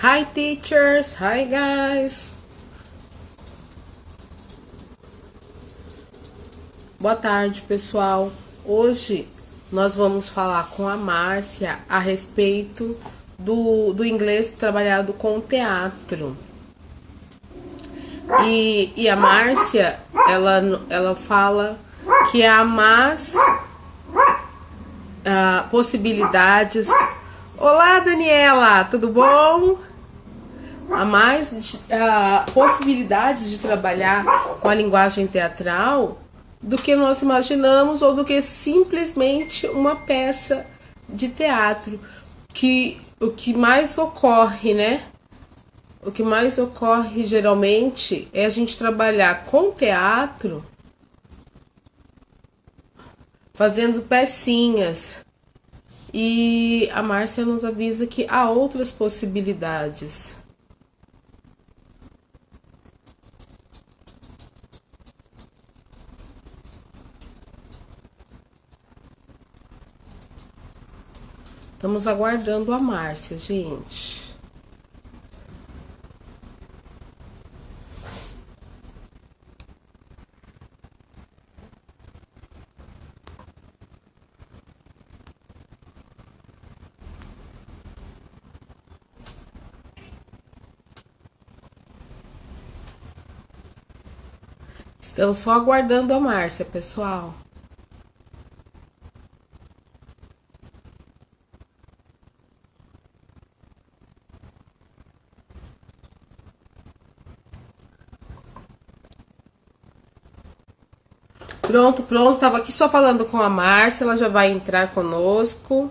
Hi teachers, hi guys. Boa tarde, pessoal. Hoje nós vamos falar com a Márcia a respeito do inglês trabalhado com teatro. E a Márcia, ela fala que há mais possibilidades. Olá, Daniela, tudo bom? Há mais possibilidades de trabalhar com a linguagem teatral do que nós imaginamos ou do que simplesmente uma peça de teatro. O que mais ocorre, né? O que mais ocorre geralmente é a gente trabalhar com teatro fazendo pecinhas. E a Márcia nos avisa que há outras possibilidades. Estamos aguardando a Márcia, gente. Estamos só aguardando a Márcia, pessoal. Pronto. Tava aqui só falando com a Márcia, ela já vai entrar conosco.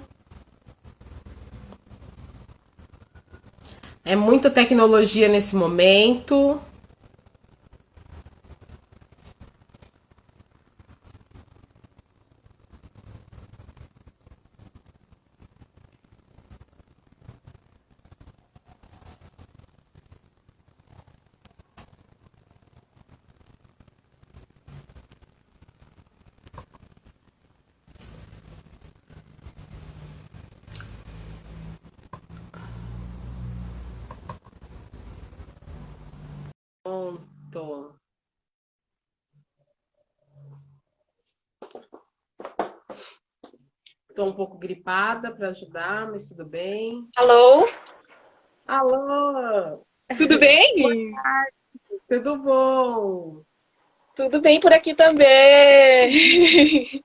É muita tecnologia nesse momento. Pronto. Estou um pouco gripada para ajudar, mas tudo bem. Alô? Alô, Tudo bem? tudo bom? Tudo bem por aqui também.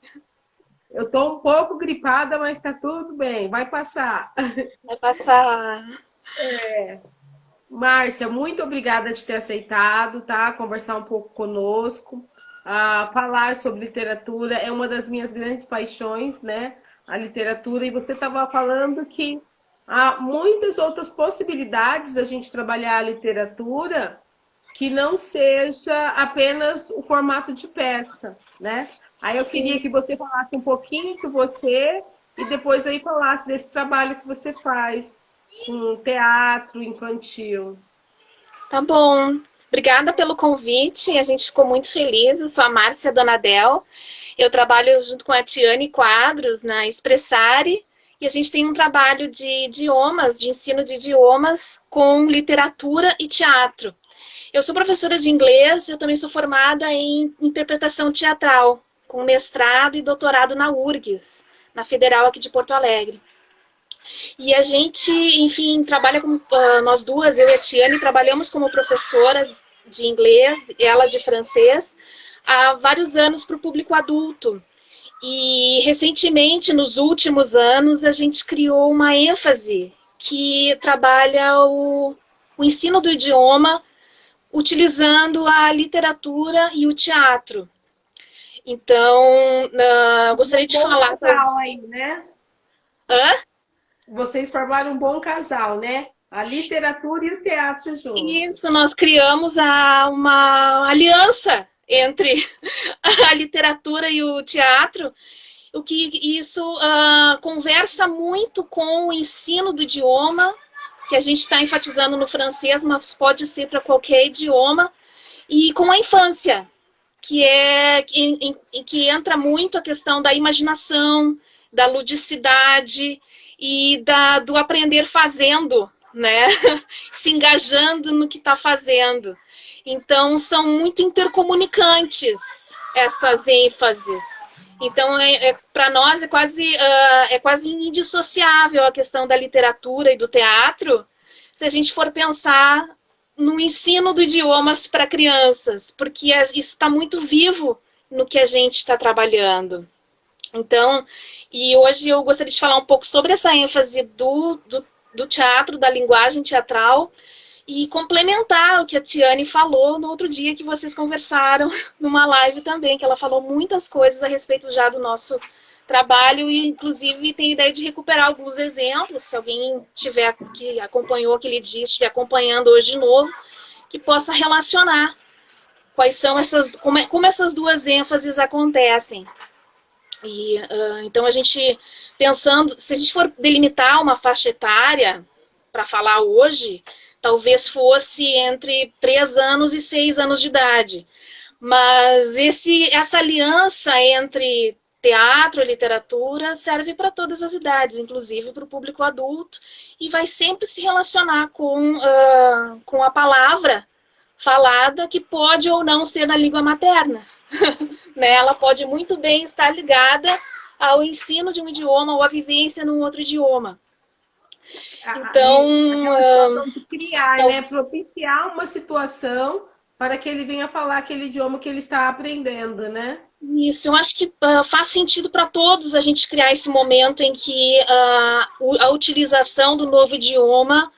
Eu tô um pouco gripada, mas tá tudo bem, vai passar. Vai passar. Márcia, muito obrigada de ter aceitado, tá? Conversar um pouco conosco. Falar sobre literatura é uma das minhas grandes paixões, né? A literatura. E você estava falando que há muitas outras possibilidades da gente trabalhar a literatura que não seja apenas o formato de peça, né? Aí eu queria que você falasse um pouquinho de você e depois aí falasse desse trabalho que você faz com teatro infantil. Tá bom. Obrigada pelo convite. A gente ficou muito feliz. Eu sou a Márcia Donadel. Eu trabalho junto com a Tiane Quadros na Expressare e a gente tem um trabalho de idiomas, de ensino de idiomas com literatura e teatro. Eu sou professora de inglês, eu também sou formada em interpretação teatral, com mestrado e doutorado na URGS, na Federal aqui de Porto Alegre. E a gente, enfim, trabalha como nós duas, eu e a Tiane, trabalhamos como professoras de inglês, ela de francês, há vários anos para o público adulto. E recentemente, nos últimos anos, a gente criou uma ênfase que trabalha o ensino do idioma utilizando a literatura e o teatro. Então, gostaria de Bom falar... casal aí, né? Hã? Vocês formaram um bom casal, né? A literatura e o teatro Isso, juntos. nós criamos uma aliança entre a literatura e o teatro, o que isso conversa muito com o ensino do idioma, que a gente está enfatizando no francês, mas pode ser para qualquer idioma, e com a infância, que que entra muito a questão da imaginação, da ludicidade e do aprender fazendo, né? Se engajando no que está fazendo. Então, são muito intercomunicantes essas ênfases. Então, para nós é quase indissociável a questão da literatura e do teatro, se a gente for pensar no ensino do idiomas para crianças, porque isso está muito vivo no que a gente está trabalhando. Então, e hoje eu gostaria de falar um pouco sobre essa ênfase do teatro, da linguagem teatral, e complementar o que a Tiane falou no outro dia que vocês conversaram numa live também, que ela falou muitas coisas a respeito já do nosso trabalho e, inclusive, tem ideia de recuperar alguns exemplos, se alguém tiver que acompanhou aquele dia, estiver acompanhando hoje de novo, que possa relacionar quais são como essas duas ênfases acontecem. E, então, a gente, pensando, se a gente for delimitar uma faixa etária para falar hoje, talvez fosse entre 3 anos e 6 anos de idade. Mas essa aliança entre teatro e literatura serve para todas as idades, inclusive para o público adulto, e vai sempre se relacionar com a palavra falada, que pode ou não ser na língua materna. Né? Ela pode muito bem estar ligada ao ensino de um idioma ou à vivência num outro idioma. Então, de criar, né? Propiciar uma situação para que ele venha falar aquele idioma que ele está aprendendo, né? Isso, eu acho que faz sentido para todos a gente criar esse momento em que a utilização do novo idioma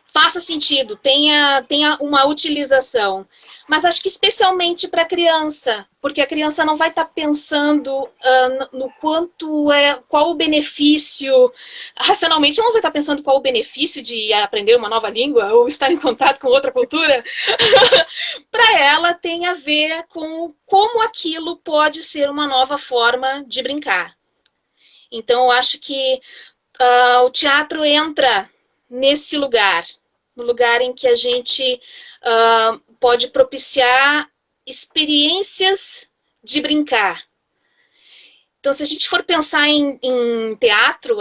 faça sentido, tenha uma utilização. Mas acho que especialmente para a criança, porque a criança não vai estar pensando no qual o benefício, racionalmente ela não vai estar pensando qual o benefício de aprender uma nova língua ou estar em contato com outra cultura. Para ela tem a ver com como aquilo pode ser uma nova forma de brincar. Então eu acho que o teatro entra nesse lugar, no lugar em que a gente pode propiciar experiências de brincar. Então, se a gente for pensar em teatro,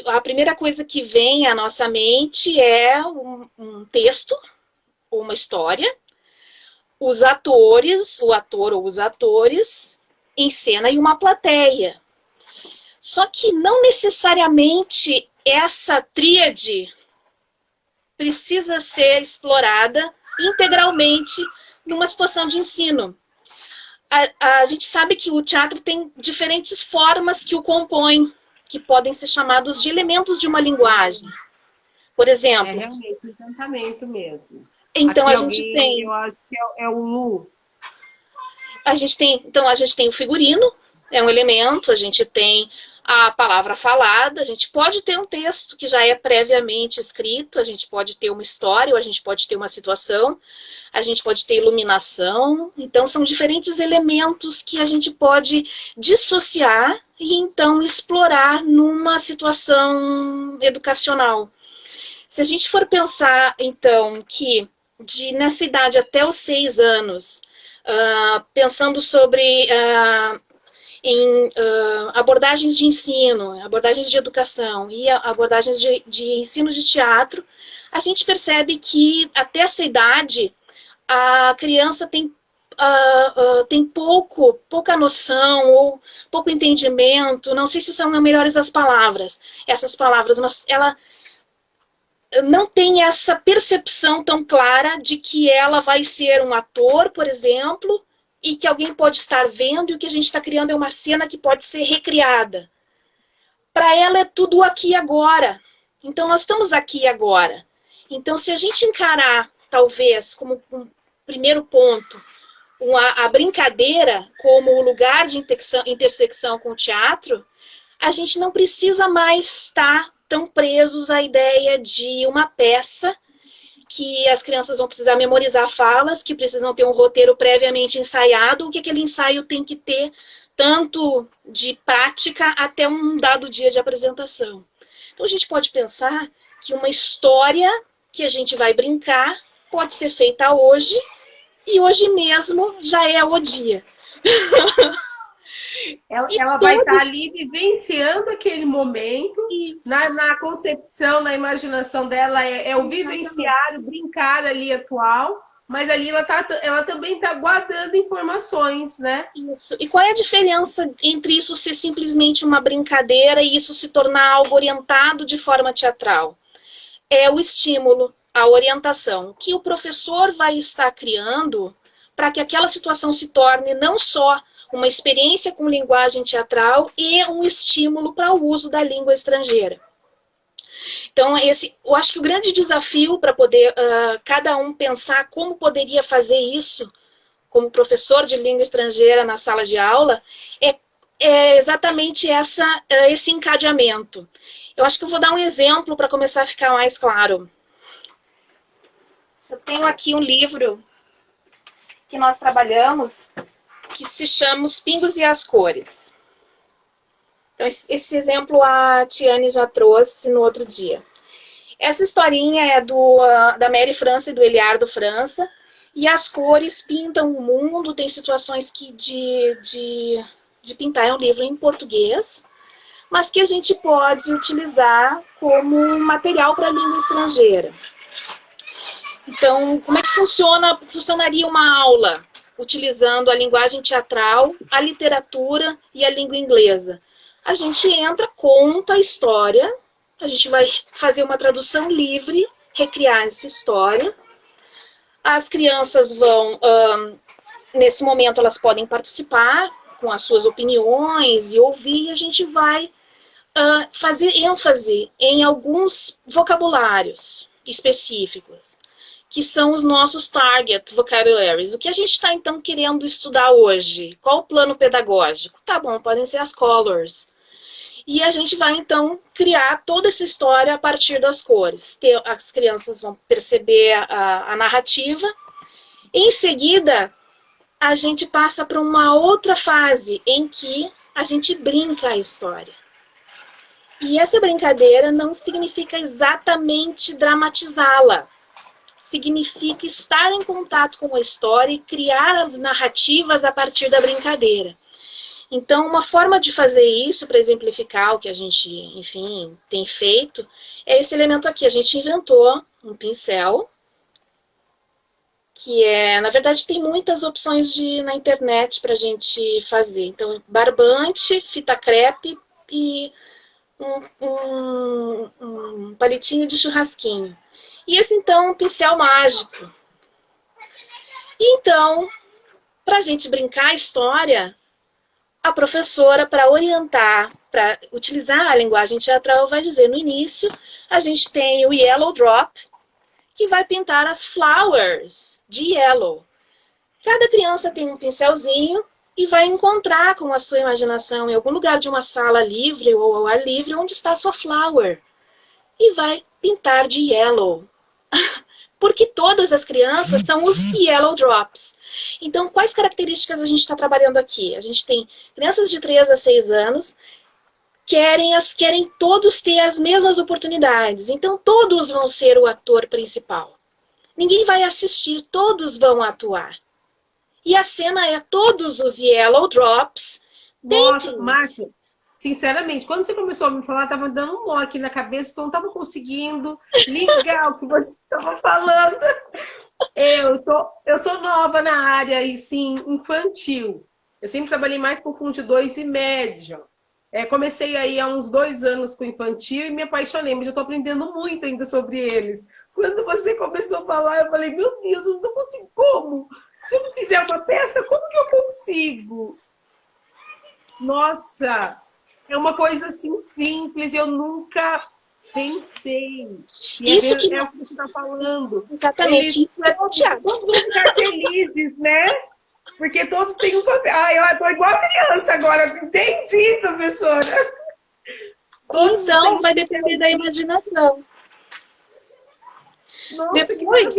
a primeira coisa que vem à nossa mente é um texto, uma história, os atores, o ator ou os atores, em cena e uma plateia. Só que não necessariamente essa tríade precisa ser explorada integralmente numa situação de ensino. A gente sabe que o teatro tem diferentes formas que o compõem, que podem ser chamados de elementos de uma linguagem. Por exemplo... É realmente um encantamento mesmo. Então, aqui a gente tem... Eu acho que é o Lu. A gente tem o figurino, é um elemento, a gente tem a palavra falada, a gente pode ter um texto que já é previamente escrito, a gente pode ter uma história, ou a gente pode ter uma situação, a gente pode ter iluminação. Então, são diferentes elementos que a gente pode dissociar e, então, explorar numa situação educacional. Se a gente for pensar, então, que nessa idade até os 6 anos, pensando sobre... em abordagens de ensino, abordagens de educação e abordagens de ensino de teatro, a gente percebe que até essa idade a criança tem pouca noção ou pouco entendimento, não sei se são melhores essas palavras, mas ela não tem essa percepção tão clara de que ela vai ser um ator, por exemplo, e que alguém pode estar vendo, e o que a gente está criando é uma cena que pode ser recriada. Para ela é tudo aqui e agora. Então, nós estamos aqui e agora. Então, se a gente encarar, talvez, como um primeiro ponto, a brincadeira como o lugar de intersecção com o teatro, a gente não precisa mais estar tão presos à ideia de uma peça que as crianças vão precisar memorizar falas, que precisam ter um roteiro previamente ensaiado, o que aquele ensaio tem que ter, tanto de prática até um dado dia de apresentação. Então, a gente pode pensar que uma história que a gente vai brincar pode ser feita hoje, e hoje mesmo já é o dia. Ela vai estar ali vivenciando aquele momento, na concepção, na imaginação dela, é o vivenciar, o brincar ali atual, mas ali ela também está guardando informações, né? Isso. E qual é a diferença entre isso ser simplesmente uma brincadeira e isso se tornar algo orientado de forma teatral? É o estímulo, a orientação, que o professor vai estar criando para que aquela situação se torne não só uma experiência com linguagem teatral e um estímulo para o uso da língua estrangeira. Então, eu acho que o grande desafio para poder cada um pensar como poderia fazer isso, como professor de língua estrangeira na sala de aula, é exatamente esse encadeamento. Eu acho que eu vou dar um exemplo para começar a ficar mais claro. Eu tenho aqui um livro que nós trabalhamos, que se chama Os Pingos e as Cores. Então, esse exemplo a Tiane já trouxe no outro dia. Essa historinha é da Mary França e do Eliardo França, e as cores pintam o mundo, tem situações de pintar, é um livro em português, mas que a gente pode utilizar como material para a língua estrangeira. Então, como é que funcionaria uma aula utilizando a linguagem teatral, a literatura e a língua inglesa? A gente entra, conta a história, a gente vai fazer uma tradução livre, recriar essa história. As crianças vão, nesse momento, elas podem participar com as suas opiniões e ouvir, e a gente vai fazer ênfase em alguns vocabulários específicos, que são os nossos target vocabularies. O que a gente está, então, querendo estudar hoje? Qual o plano pedagógico? Tá bom, podem ser as colors. E a gente vai, então, criar toda essa história a partir das cores. As crianças vão perceber a narrativa. Em seguida, a gente passa para uma outra fase em que a gente brinca a história. E essa brincadeira não significa exatamente dramatizá-la. Significa estar em contato com a história e criar as narrativas a partir da brincadeira. Então, uma forma de fazer isso, para exemplificar o que a gente, enfim, tem feito, é esse elemento aqui. A gente inventou um pincel, que na verdade, tem muitas opções na internet para a gente fazer. Então, barbante, fita crepe e um palitinho de churrasquinho. E esse, então, é um pincel mágico. Então, para a gente brincar a história, a professora, para orientar, para utilizar a linguagem teatral, vai dizer no início, a gente tem o Yellow Drop, que vai pintar as flowers de yellow. Cada criança tem um pincelzinho e vai encontrar com a sua imaginação em algum lugar de uma sala livre ou ao ar livre onde está a sua flower. E vai pintar de yellow. Porque todas as crianças são os Yellow Drops. Então, quais características a gente está trabalhando aqui? A gente tem crianças de 3 a 6 anos, querem todos ter as mesmas oportunidades. Então, todos vão ser o ator principal. Ninguém vai assistir, todos vão atuar. E a cena é todos os Yellow Drops. Nossa, Márcia, sinceramente, quando você começou a me falar, estava dando um nó aqui na cabeça que eu não estava conseguindo ligar o que você estava falando. Eu sou nova na área, e sim, infantil. Eu sempre trabalhei mais com Fundo 2 e média. Comecei aí há uns 2 anos com infantil e me apaixonei, mas eu estou aprendendo muito ainda sobre eles. Quando você começou a falar, eu falei, meu Deus, eu não consigo, como? Se eu não fizer uma peça, como que eu consigo? Nossa, é uma coisa assim simples, eu nunca pensei. Isso é o que você está falando. Exatamente. Isso é teatro. Todos vão ficar felizes, né? Porque todos têm um papel. Eu estou igual a criança agora. Entendi, professora. Todos então, vai depender da imaginação. Nossa, depois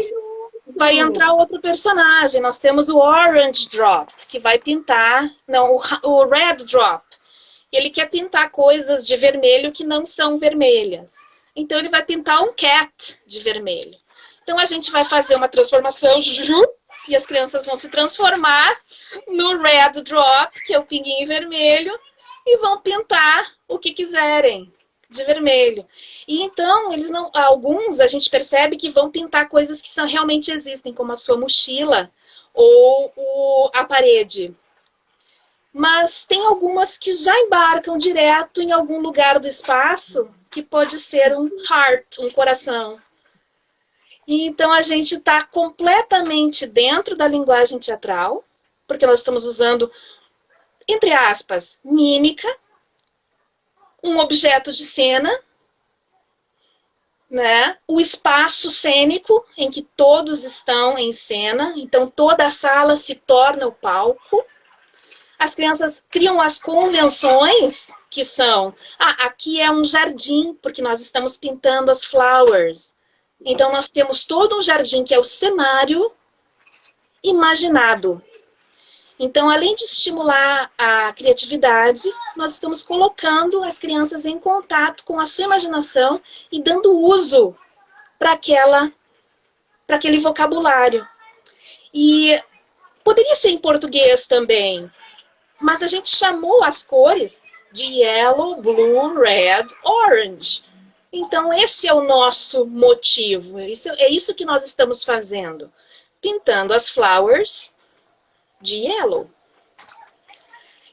vai entrar outro personagem. Nós temos o Orange Drop, que vai pintar... Não, o Red Drop. Ele quer pintar coisas de vermelho que não são vermelhas. Então, ele vai pintar um cat de vermelho. Então, a gente vai fazer uma transformação e as crianças vão se transformar no red drop, que é o pinguinho vermelho, e vão pintar o que quiserem de vermelho. E então, eles não, alguns a gente percebe que vão pintar coisas que são, realmente existem, como a sua mochila ou a parede. Mas tem algumas que já embarcam direto em algum lugar do espaço, que pode ser um heart, um coração. E então a gente está completamente dentro da linguagem teatral, porque nós estamos usando, entre aspas, mímica, um objeto de cena, né? O espaço cênico, em que todos estão em cena, então toda a sala se torna o palco. As crianças criam as convenções, que são, aqui é um jardim, porque nós estamos pintando as flowers. Então nós temos todo um jardim, que é o cenário imaginado. Então, além de estimular a criatividade, nós estamos colocando as crianças em contato com a sua imaginação e dando uso para aquele vocabulário. E poderia ser em português também, mas a gente chamou as cores de yellow, blue, red, orange. Então, esse é o nosso motivo. É isso que nós estamos fazendo. Pintando as flowers de yellow.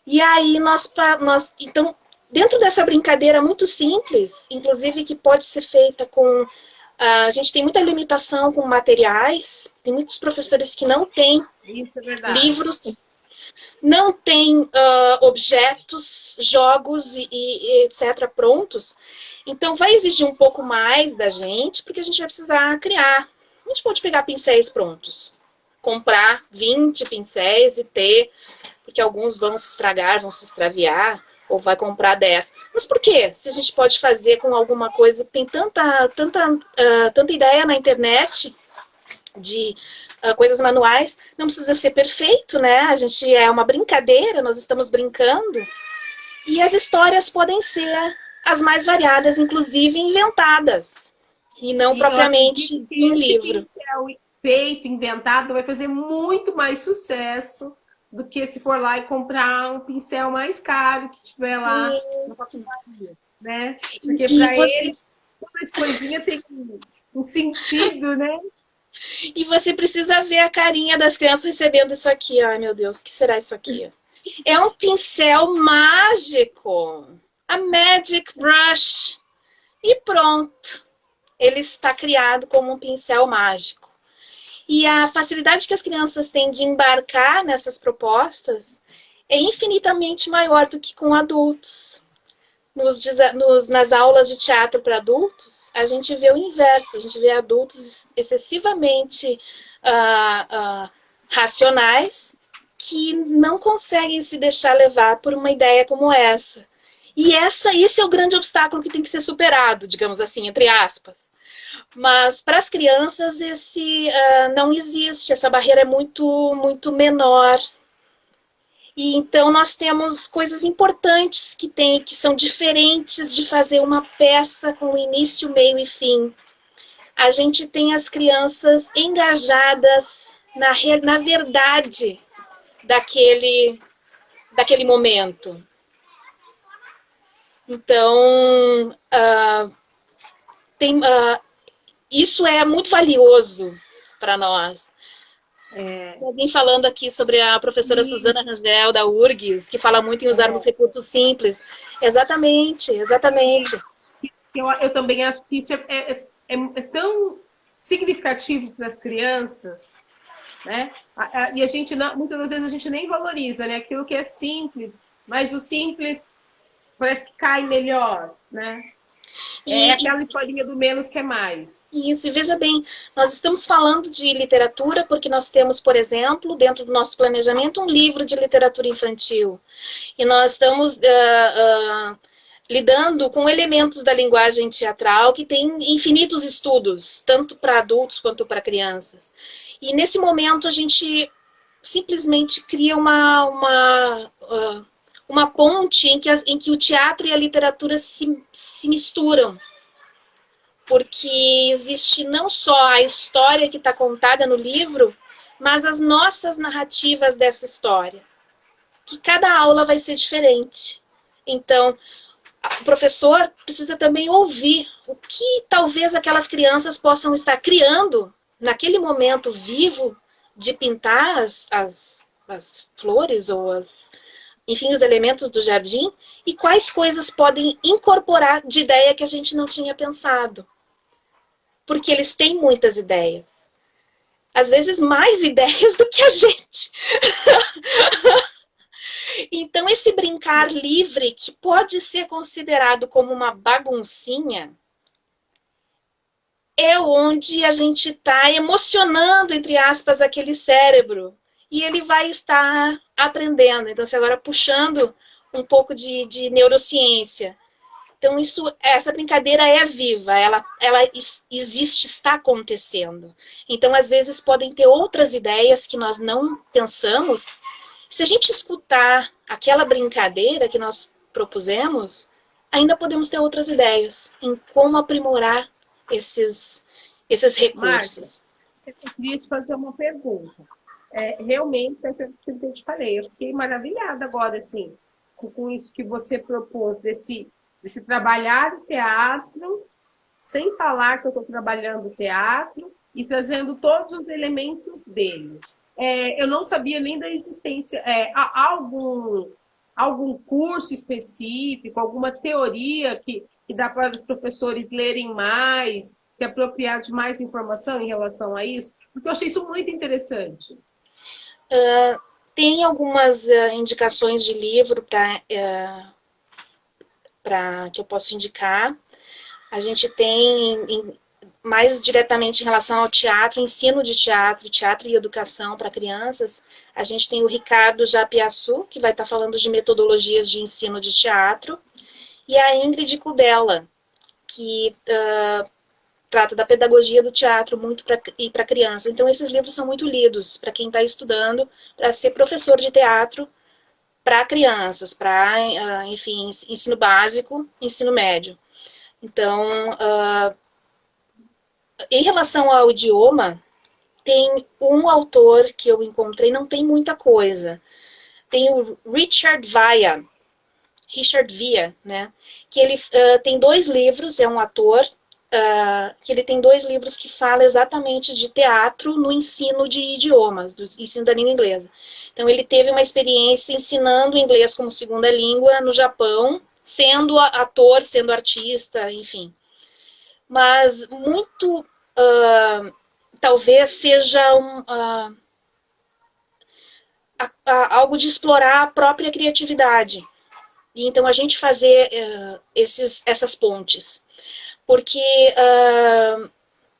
E aí, então, dentro dessa brincadeira muito simples, inclusive que pode ser feita com... a gente tem muita limitação com materiais, tem muitos professores que não têm livros, não têm objetos, jogos e etc. prontos. Então, vai exigir um pouco mais da gente, porque a gente vai precisar criar. A gente pode pegar pincéis prontos, comprar 20 pincéis e ter, porque alguns vão se estragar, vão se extraviar, ou vai comprar 10. Mas por quê? Se a gente pode fazer com alguma coisa, tem tanta ideia na internet de coisas manuais, não precisa ser perfeito, né? A gente é uma brincadeira, nós estamos brincando, e as histórias podem ser as mais variadas, inclusive inventadas, e não propriamente em livro. Feito, inventado, vai fazer muito mais sucesso do que se for lá e comprar um pincel mais caro que estiver lá na papelaria, né? Porque para ele, toda essa coisinha tem um sentido, né? E você precisa ver a carinha das crianças recebendo isso aqui. Ai, meu Deus, o que será isso aqui? É um pincel mágico. A Magic Brush. E pronto. Ele está criado como um pincel mágico. E a facilidade que as crianças têm de embarcar nessas propostas é infinitamente maior do que com adultos. Nas aulas de teatro para adultos, a gente vê o inverso. A gente vê adultos excessivamente racionais que não conseguem se deixar levar por uma ideia como essa. E esse é o grande obstáculo que tem que ser superado, digamos assim, entre aspas. Mas para as crianças não existe, essa barreira é muito, muito menor. E então nós temos coisas importantes que são diferentes de fazer uma peça com início, meio e fim. A gente tem as crianças engajadas na verdade daquele momento. Então, isso é muito valioso para nós. Alguém falando aqui sobre a professora Suzana Rangel, da URGS, que fala muito em usarmos recursos simples. Exatamente, exatamente. Eu também acho que isso é tão significativo para as crianças, né? E a gente, muitas das vezes, a gente nem valoriza, né? Aquilo que é simples, mas o simples parece que cai melhor, né? É aquela historinha do menos que é mais. Isso, e veja bem, nós estamos falando de literatura porque nós temos, por exemplo, dentro do nosso planejamento, um livro de literatura infantil. E nós estamos lidando com elementos da linguagem teatral que tem infinitos estudos, tanto para adultos quanto para crianças. E nesse momento a gente simplesmente cria uma ponte em que o teatro e a literatura se misturam. Porque existe não só a história que está contada no livro, mas as nossas narrativas dessa história. Que cada aula vai ser diferente. Então, o professor precisa também ouvir o que talvez aquelas crianças possam estar criando naquele momento vivo de pintar as flores ou enfim, os elementos do jardim e quais coisas podem incorporar de ideia que a gente não tinha pensado. Porque eles têm muitas ideias. Às vezes mais ideias do que a gente. Então, esse brincar livre, que pode ser considerado como uma baguncinha, é onde a gente está emocionando, entre aspas, aquele cérebro. E ele vai estar aprendendo. Então, você agora puxando um pouco de neurociência. Então, essa brincadeira é viva, ela existe, está acontecendo. Então, às vezes, podem ter outras ideias que nós não pensamos. Se a gente escutar aquela brincadeira que nós propusemos, ainda podemos ter outras ideias em como aprimorar esses recursos. Marta, eu queria te fazer uma pergunta. Realmente, é aquilo que eu te falei, eu fiquei maravilhada agora, assim, com isso que você propôs, desse trabalhar o teatro, sem falar que eu estou trabalhando o teatro, e trazendo todos os elementos dele. Eu não sabia nem da existência. Há algum curso específico, alguma teoria que dá para os professores lerem mais, se apropriar de mais informação em relação a isso? Porque eu achei isso muito interessante. Tem algumas indicações de livro que eu posso indicar. A gente tem, mais diretamente em relação ao teatro, ensino de teatro, teatro e educação para crianças, a gente tem o Ricardo Japiaçu, que vai estar falando de metodologias de ensino de teatro, e a Ingrid Kudela, que trata da pedagogia do teatro muito para crianças. Então, esses livros são muito lidos para quem está estudando para ser professor de teatro para crianças, para, enfim, ensino básico, ensino médio. Então, em relação ao idioma, tem um autor que eu encontrei, não tem muita coisa. Tem o Richard Via, né? Que ele tem 2 livros, é um ator, que ele tem 2 livros que falam exatamente de teatro no ensino de idiomas, do ensino da língua inglesa. Então, ele teve uma experiência ensinando inglês como segunda língua no Japão, sendo ator, sendo artista, enfim. Mas muito, talvez seja algo de explorar a própria criatividade. E então, a gente fazer essas pontes. Porque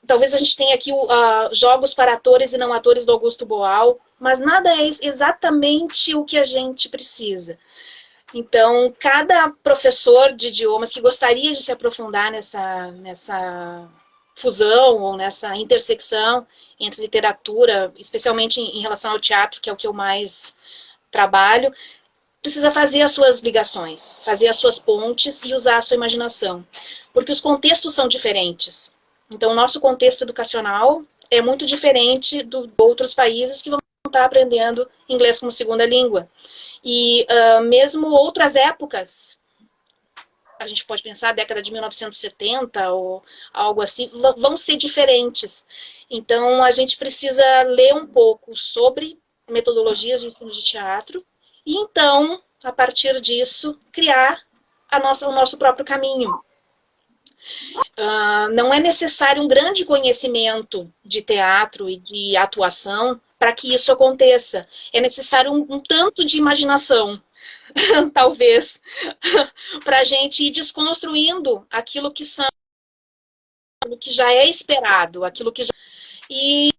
talvez a gente tenha aqui jogos para atores e não atores do Augusto Boal, mas nada é exatamente o que a gente precisa. Então, cada professor de idiomas que gostaria de se aprofundar nessa fusão ou nessa intersecção entre literatura, especialmente em relação ao teatro, que é o que eu mais trabalho, precisa fazer as suas ligações, fazer as suas pontes e usar a sua imaginação. Porque os contextos são diferentes. Então, o nosso contexto educacional é muito diferente de outros países que vão estar aprendendo inglês como segunda língua. E mesmo outras épocas, a gente pode pensar a década de 1970 ou algo assim, vão ser diferentes. Então, a gente precisa ler um pouco sobre metodologias de ensino de teatro e, então, a partir disso, criar o nosso próprio caminho. Não é necessário um grande conhecimento de teatro e de atuação para que isso aconteça. É necessário um tanto de imaginação, talvez, para a gente ir desconstruindo aquilo que já é esperado, e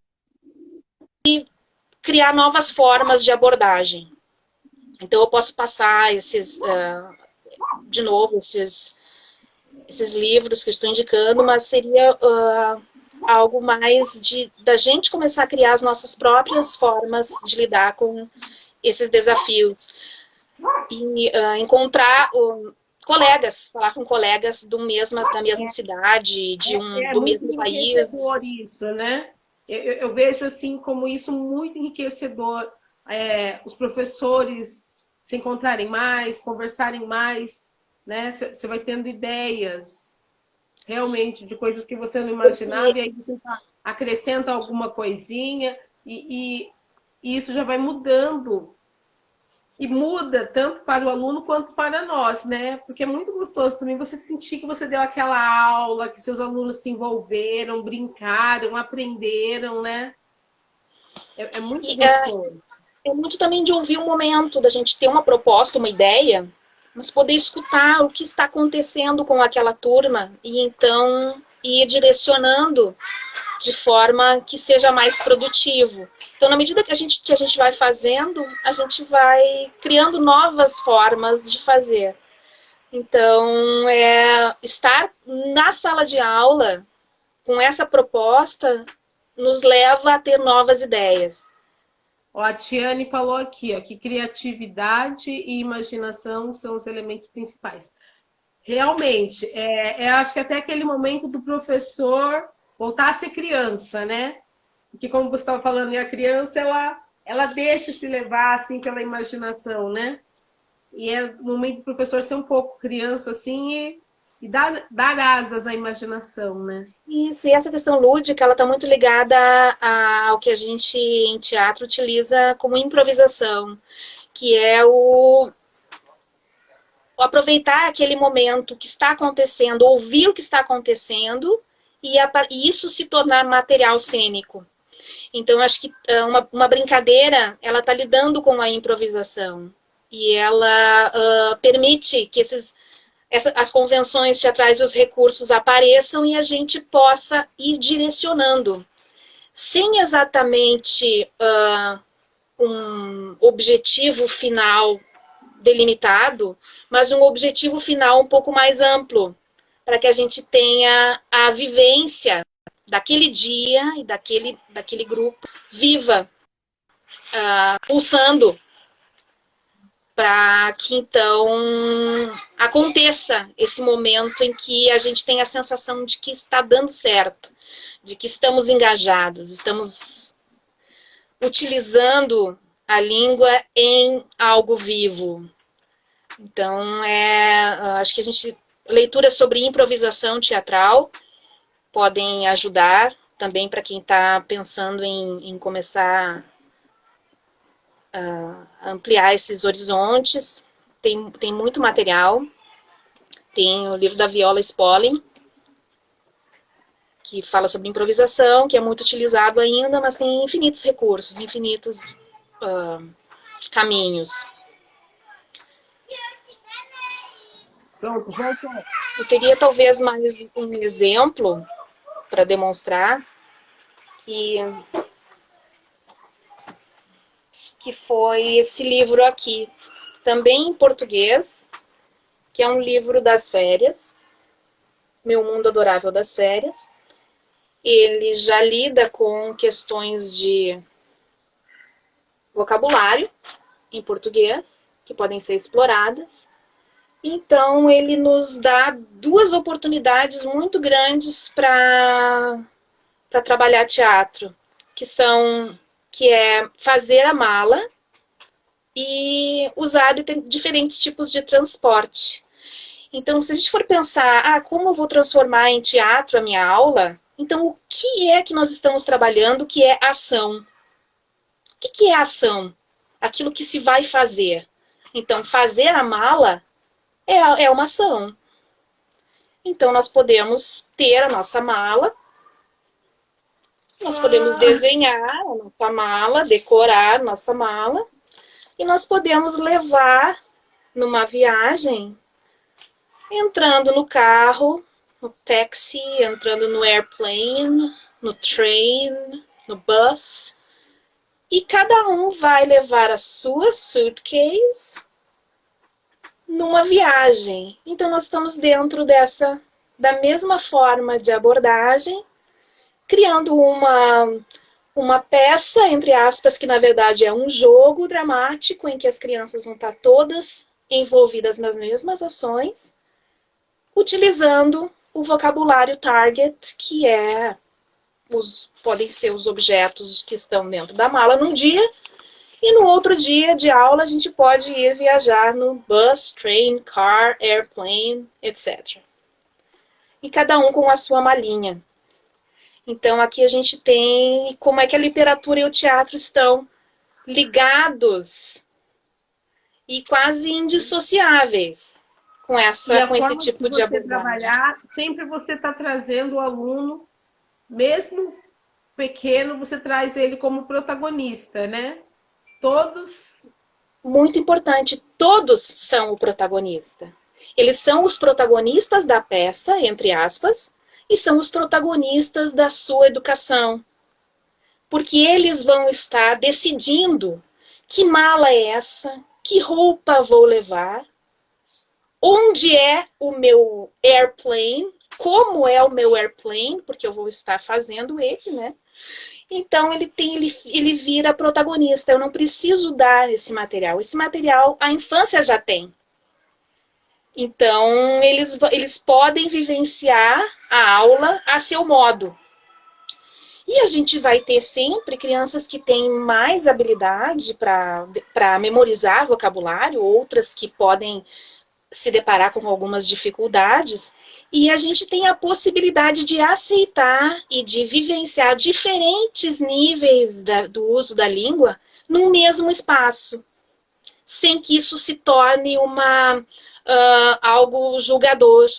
criar novas formas de abordagem. Então, eu posso passar de novo, esses livros que eu estou indicando, mas seria algo mais da gente começar a criar as nossas próprias formas de lidar com esses desafios. E encontrar colegas, falar com colegas da mesma cidade, do mesmo país. Isso, né? Eu vejo assim como isso muito enriquecedor, os professores se encontrarem mais, conversarem mais, né? Você vai tendo ideias realmente de coisas que você não imaginava, e aí você acrescenta alguma coisinha, e isso já vai mudando. E muda tanto para o aluno quanto para nós, né? Porque é muito gostoso também você sentir que você deu aquela aula, que seus alunos se envolveram, brincaram, aprenderam, né? É muito E gostoso. é muito também de ouvir o momento, da gente ter uma proposta, uma ideia, mas poder escutar o que está acontecendo com aquela turma e então ir direcionando de forma que seja mais produtivo. Então, na medida que a gente vai fazendo, a gente vai criando novas formas de fazer. Então, estar na sala de aula com essa proposta nos leva a ter novas ideias. Ó, a Tiane falou aqui, ó, que criatividade e imaginação são os elementos principais. Realmente, acho que até aquele momento do professor voltar a ser criança, né? Porque como você estava falando, a criança, ela deixa se levar, assim, pela imaginação, né? E é o momento do professor ser um pouco criança, assim, e dar asas à imaginação, né? Isso, e essa questão lúdica, ela está muito ligada ao que a gente em teatro utiliza como improvisação, que é o aproveitar aquele momento que está acontecendo, ouvir o que está acontecendo e isso se tornar material cênico. Então, acho que uma brincadeira, ela está lidando com a improvisação e ela permite que as convenções teatrais e os recursos apareçam e a gente possa ir direcionando, sem exatamente um objetivo final delimitado, mas um objetivo final um pouco mais amplo, para que a gente tenha a vivência daquele dia e daquele grupo viva, pulsando, para que então aconteça esse momento em que a gente tem a sensação de que está dando certo, de que estamos engajados, estamos utilizando a língua em algo vivo. Então, acho que leituras sobre improvisação teatral podem ajudar também para quem está pensando em começar a ampliar esses horizontes. Tem muito material. Tem o livro da Viola Spolin, que fala sobre improvisação, que é muito utilizado ainda, mas tem infinitos recursos, infinitos caminhos. Pronto, voltou. Eu teria talvez mais um exemplo para demonstrar que foi esse livro aqui, também em português, que é um livro das férias, Meu Mundo Adorável das Férias. Ele já lida com questões de vocabulário em português, que podem ser exploradas. Então, ele nos dá duas oportunidades muito grandes para trabalhar teatro, que é fazer a mala e usar diferentes tipos de transporte. Então, se a gente for pensar, como eu vou transformar em teatro a minha aula, então o que é que nós estamos trabalhando que é ação? O que é ação? Aquilo que se vai fazer. Então, fazer a mala é uma ação. Então, nós podemos ter a nossa mala, nós podemos desenhar a nossa mala, decorar a nossa mala, e nós podemos levar numa viagem, entrando no carro, no táxi, entrando no airplane, no train, no bus, e cada um vai levar a sua suitcase numa viagem. Então, nós estamos dentro da mesma forma de abordagem, criando uma peça, entre aspas, que na verdade é um jogo dramático em que as crianças vão estar todas envolvidas nas mesmas ações, utilizando o vocabulário target, que é podem ser os objetos que estão dentro da mala num dia, e no outro dia de aula a gente pode ir viajar no bus, train, car, airplane, etc. E cada um com a sua malinha. Então aqui a gente tem como é que a literatura e o teatro estão ligados e quase indissociáveis com esse tipo de abordagem. Trabalhar, sempre você está trazendo o aluno, mesmo pequeno, você traz ele como protagonista, né? Todos... Muito importante, todos são o protagonista. Eles são os protagonistas da peça, entre aspas, e são os protagonistas da sua educação. Porque eles vão estar decidindo que mala é essa, que roupa vou levar, onde é o meu airplane, como é o meu airplane, porque eu vou estar fazendo ele, né? Então ele vira protagonista. Eu não preciso dar esse material. Esse material a infância já tem. Então eles podem vivenciar a aula a seu modo. E a gente vai ter sempre crianças que têm mais habilidade para memorizar vocabulário, outras que podem se deparar com algumas dificuldades. E a gente tem a possibilidade de aceitar e de vivenciar diferentes níveis do uso da língua num mesmo espaço, sem que isso se torne algo julgador,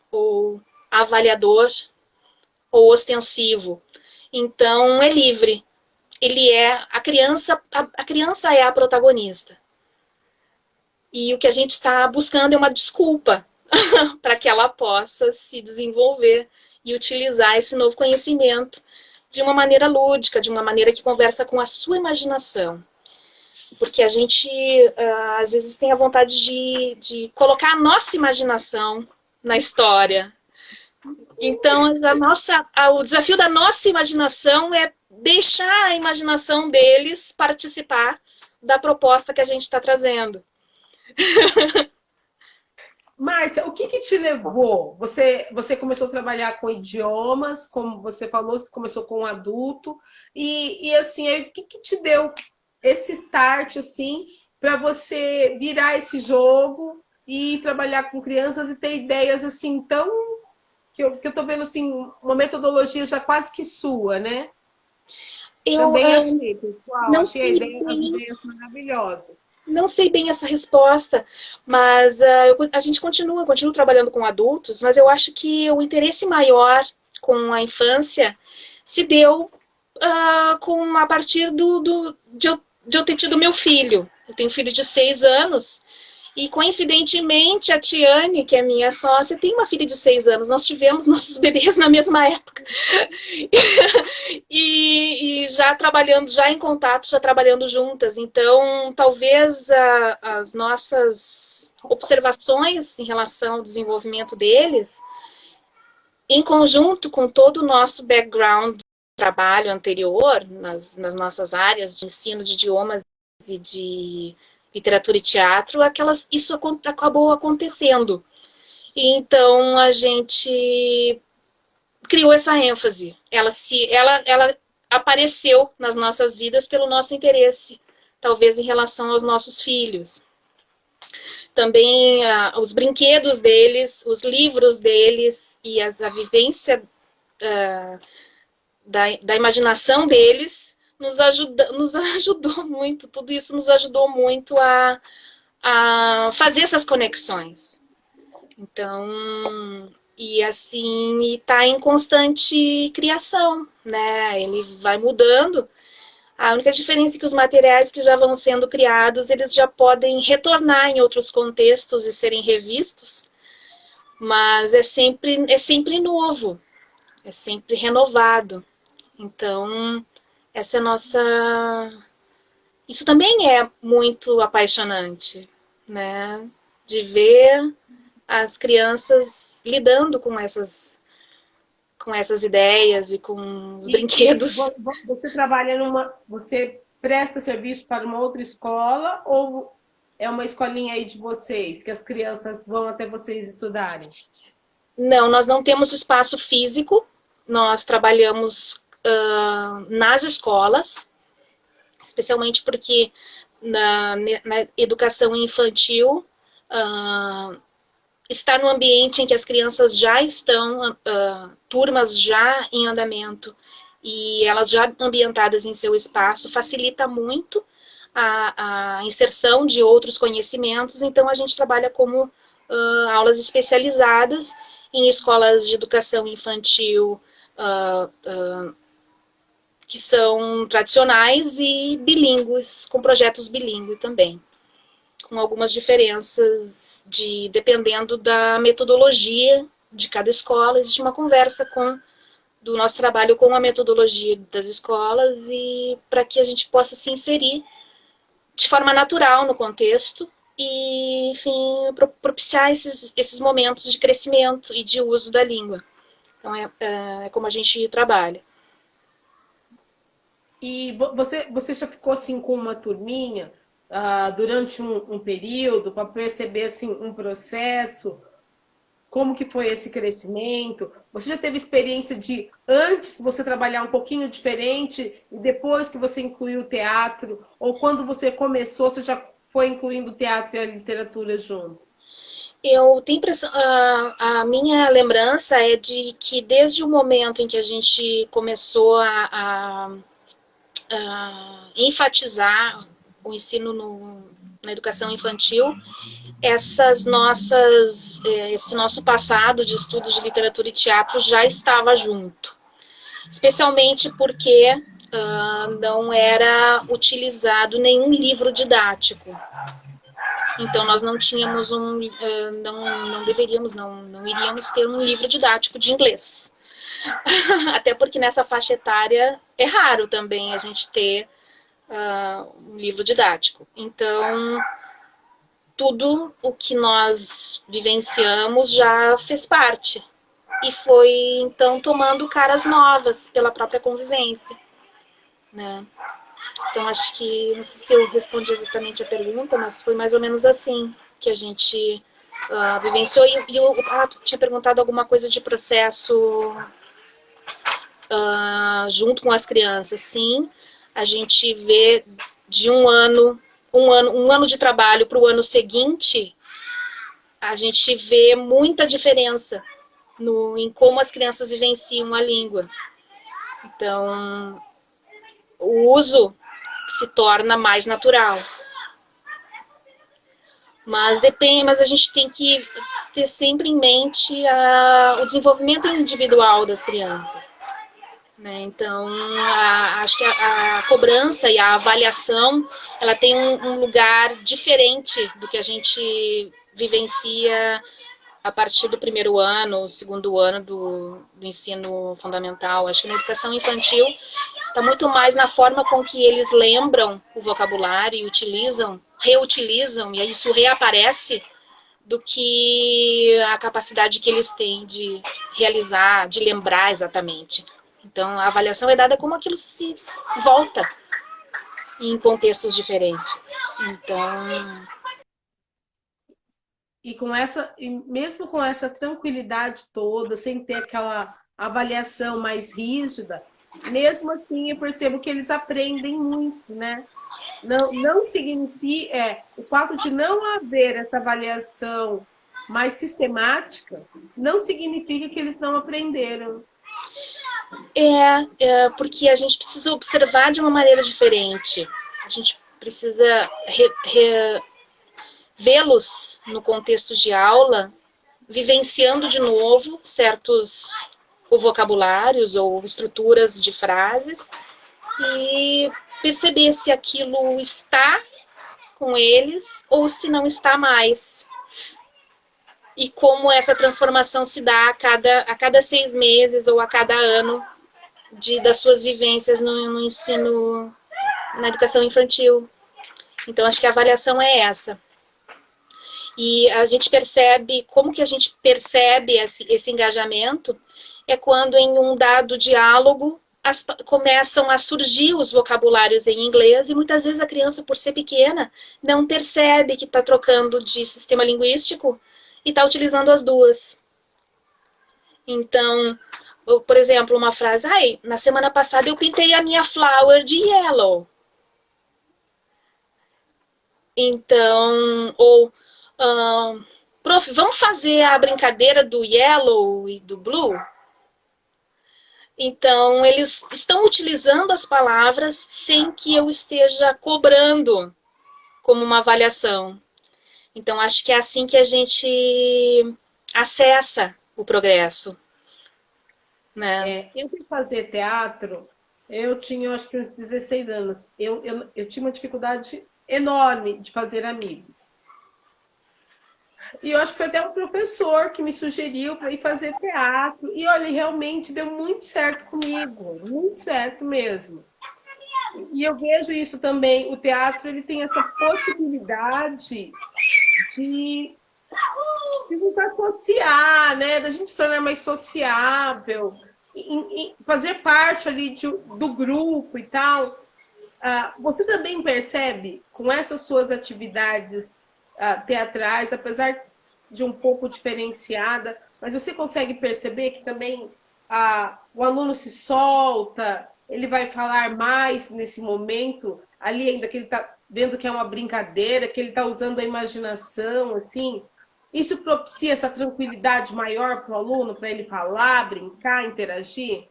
ou avaliador, ou ostensivo. Então, é livre. A criança é a protagonista. E o que a gente está buscando é uma desculpa para que ela possa se desenvolver e utilizar esse novo conhecimento de uma maneira lúdica, de uma maneira que conversa com a sua imaginação. Porque a gente, às vezes, tem a vontade de colocar a nossa imaginação na história. Então, o desafio da nossa imaginação é deixar a imaginação deles participar da proposta que a gente está trazendo. Márcia, o que te levou? Você começou a trabalhar com idiomas, como você falou, você começou com um adulto, e assim, o que te deu esse start, assim, para você virar esse jogo e trabalhar com crianças e ter ideias, assim, tão... que eu tô vendo, assim, uma metodologia já quase que sua, né? Também achei, pessoal, achei as ideias maravilhosas. Não sei bem essa resposta, mas a gente continua trabalhando com adultos, mas eu acho que o interesse maior com a infância se deu a partir de eu ter tido meu filho. Eu tenho um filho de 6 anos e, coincidentemente, a Tiane, que é minha sócia, tem uma filha de 6 anos. Nós tivemos nossos bebês na mesma época. E já em contato, já trabalhando juntas. Então, talvez as nossas observações em relação ao desenvolvimento deles, em conjunto com todo o nosso background de trabalho anterior, nas nossas áreas de ensino de idiomas e de literatura e teatro, isso acabou acontecendo. E então, a gente criou essa ênfase. Ela apareceu nas nossas vidas pelo nosso interesse, talvez em relação aos nossos filhos. Também os brinquedos deles, os livros deles e a vivência da imaginação deles nos ajudou muito. Tudo isso nos ajudou muito a fazer essas conexões. Então, e assim, está em constante criação, né? Ele vai mudando. A única diferença é que os materiais que já vão sendo criados, eles já podem retornar em outros contextos e serem revistos, mas é sempre novo, é sempre renovado. Então, essa é a nossa... Isso também é muito apaixonante, né? De ver as crianças lidando com essas ideias e com os brinquedos. Você trabalha você presta serviço para uma outra escola ou é uma escolinha aí de vocês, que as crianças vão até vocês estudarem? Não, nós não temos espaço físico, nós trabalhamos nas escolas, especialmente porque na educação infantil, estar no ambiente em que as crianças já estão, turmas já em andamento, e elas já ambientadas em seu espaço, facilita muito a inserção de outros conhecimentos. Então, a gente trabalha como aulas especializadas em escolas de educação infantil que são tradicionais e bilíngues, com projetos bilíngues também, com algumas diferenças dependendo da metodologia de cada escola. Existe uma conversa do nosso trabalho com a metodologia das escolas, e para que a gente possa se inserir de forma natural no contexto e, enfim, propiciar esses momentos de crescimento e de uso da língua. Então, é como a gente trabalha. E você já ficou assim com uma turminha durante um período para perceber assim um processo? Como que foi esse crescimento? Você já teve experiência de antes você trabalhar um pouquinho diferente e depois que você incluiu o teatro? Ou quando você começou, você já foi incluindo o teatro e a literatura junto? Eu tenho impressão, a minha lembrança é de que desde o momento em que a gente começou a enfatizar o ensino na educação infantil, esse nosso passado de estudos de literatura e teatro já estava junto. Especialmente porque não era utilizado nenhum livro didático. Então, nós não tínhamos não iríamos ter um livro didático de inglês. Até porque nessa faixa etária é raro também a gente ter um livro didático. Então, tudo o que nós vivenciamos já fez parte. E foi, então, tomando caras novas pela própria convivência, né? Então, acho que, não sei se eu respondi exatamente a pergunta, mas foi mais ou menos assim que a gente vivenciou. Tu tinha perguntado alguma coisa de processo junto com as crianças. Sim, a gente vê de um ano de trabalho para o ano seguinte, a gente vê muita diferença em como as crianças vivenciam a língua. Então, o uso se torna mais natural. Mas a gente tem que ter sempre em mente o desenvolvimento individual das crianças, né? Então, acho que a cobrança e a avaliação, ela tem um lugar diferente do que a gente vivencia a partir do primeiro ano, segundo ano do ensino fundamental. Acho que na educação infantil está muito mais na forma com que eles lembram o vocabulário e reutilizam, e isso reaparece, do que a capacidade que eles têm de realizar, de lembrar exatamente. Então, a avaliação é dada como aquilo se volta em contextos diferentes. Então... E mesmo com essa tranquilidade toda, sem ter aquela avaliação mais rígida, mesmo assim eu percebo que eles aprendem muito, né? Não significa, o fato de não haver essa avaliação mais sistemática, não significa que eles não aprenderam. Porque a gente precisa observar de uma maneira diferente. A gente precisa vê-los no contexto de aula, vivenciando de novo certos vocabulários ou estruturas de frases, e perceber se aquilo está com eles ou se não está mais. E como essa transformação se dá a cada 6 meses ou a cada ano das suas vivências no ensino, na educação infantil. Então, acho que a avaliação é essa. E a gente percebe, como que a gente percebe esse engajamento, é quando em um dado diálogo começam a surgir os vocabulários em inglês, e muitas vezes a criança, por ser pequena, não percebe que está trocando de sistema linguístico e está utilizando as duas. Então, por exemplo, uma frase, ai, na semana passada eu pintei a minha flower de yellow. Então, ou, prof, vamos fazer a brincadeira do yellow e do blue? Então, eles estão utilizando as palavras sem que eu esteja cobrando como uma avaliação. Então, acho que é assim que a gente acessa o progresso. Né? Eu fui fazer teatro, eu tinha, acho que uns 16 anos. Eu tinha uma dificuldade enorme de fazer amigos. E eu acho que foi até um professor que me sugeriu para ir fazer teatro. E olha, realmente deu muito certo comigo, muito certo mesmo. E eu vejo isso também, o teatro ele tem essa possibilidade de nos associar, né? Da gente se tornar mais sociável, fazer parte ali do grupo e tal. Você também percebe, com essas suas atividades teatrais, apesar de um pouco diferenciada, mas você consegue perceber que também o aluno se solta, ele vai falar mais nesse momento, ali ainda que ele está vendo que é uma brincadeira, que ele está usando a imaginação, assim. Isso propicia essa tranquilidade maior para o aluno, para ele falar, brincar, interagir?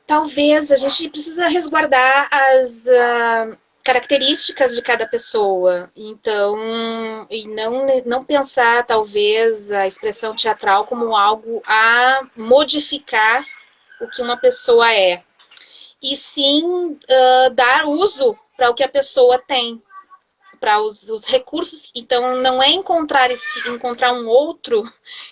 Talvez a gente precisa resguardar as características de cada pessoa. Então, e não pensar, talvez, a expressão teatral como algo a modificar o que uma pessoa é. E sim dar uso para o que a pessoa tem, para os recursos. Então, não é encontrar um outro